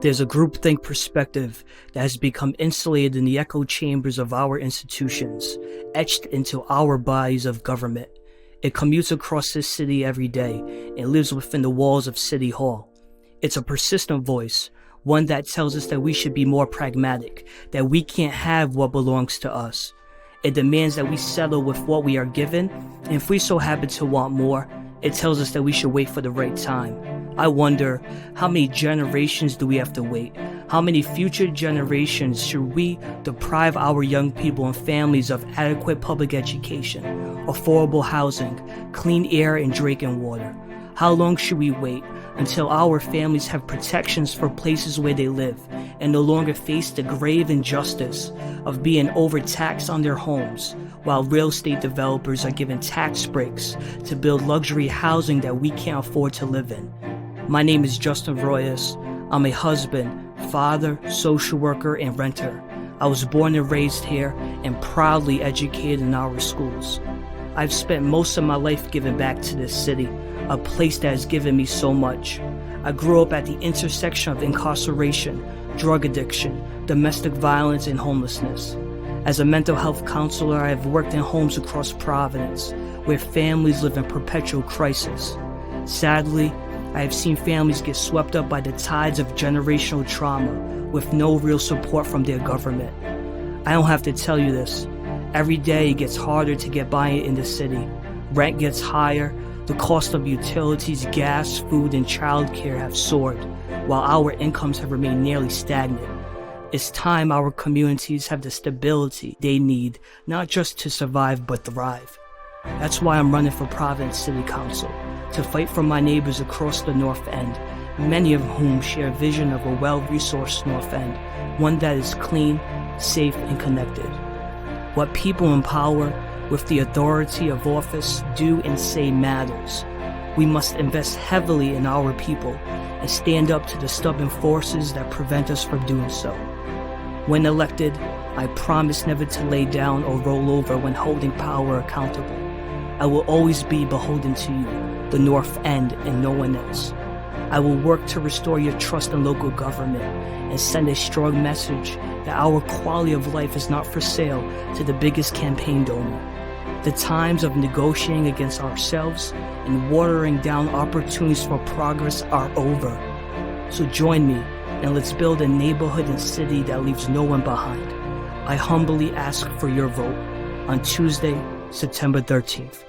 There's a groupthink perspective that has become insulated in the echo chambers of our institutions, etched into our bodies of government. It commutes across this city every day and lives within the walls of City Hall. It's a persistent voice, one that tells us that we should be more pragmatic, that we can't have what belongs to us. It demands that we settle with what we are given, and if we so happen to want more, it tells us that we should wait for the right time. I wonder, how many generations do we have to wait? How many future generations should we deprive our young people and families of adequate public education, affordable housing, clean air and drinking water? How long should we wait until our families have protections for places where they live and no longer face the grave injustice of being overtaxed on their homes, while real estate developers are given tax breaks to build luxury housing that we can't afford to live in? My name is Justin Roias. I'm a husband, father, social worker, and renter. I was born and raised here and proudly educated in our schools. I've spent most of my life giving back to this city, a place that has given me so much. I grew up at the intersection of incarceration, drug addiction, domestic violence, and homelessness. As a mental health counselor, I have worked in homes across Providence, where families live in perpetual crisis. Sadly, I have seen families get swept up by the tides of generational trauma with no real support from their government. I don't have to tell you this. Every day it gets harder to get by in the city. Rent gets higher, the cost of utilities, gas, food, and childcare have soared, while our incomes have remained nearly stagnant. It's time our communities have the stability they need, not just to survive but thrive. That's why I'm running for Providence City Council, to fight for my neighbors across the North End, many of whom share a vision of a well-resourced North End, one that is clean, safe, and connected. What people in power with the authority of office do and say matters. We must invest heavily in our people and stand up to the stubborn forces that prevent us from doing so. When elected, I promise never to lay down or roll over when holding power accountable. I will always be beholden to you, the North End, and no one else. I will work to restore your trust in local government and send a strong message that our quality of life is not for sale to the biggest campaign donor. The times of negotiating against ourselves and watering down opportunities for progress are over. So join me and let's build a neighborhood and city that leaves no one behind. I humbly ask for your vote on Tuesday, September 13th.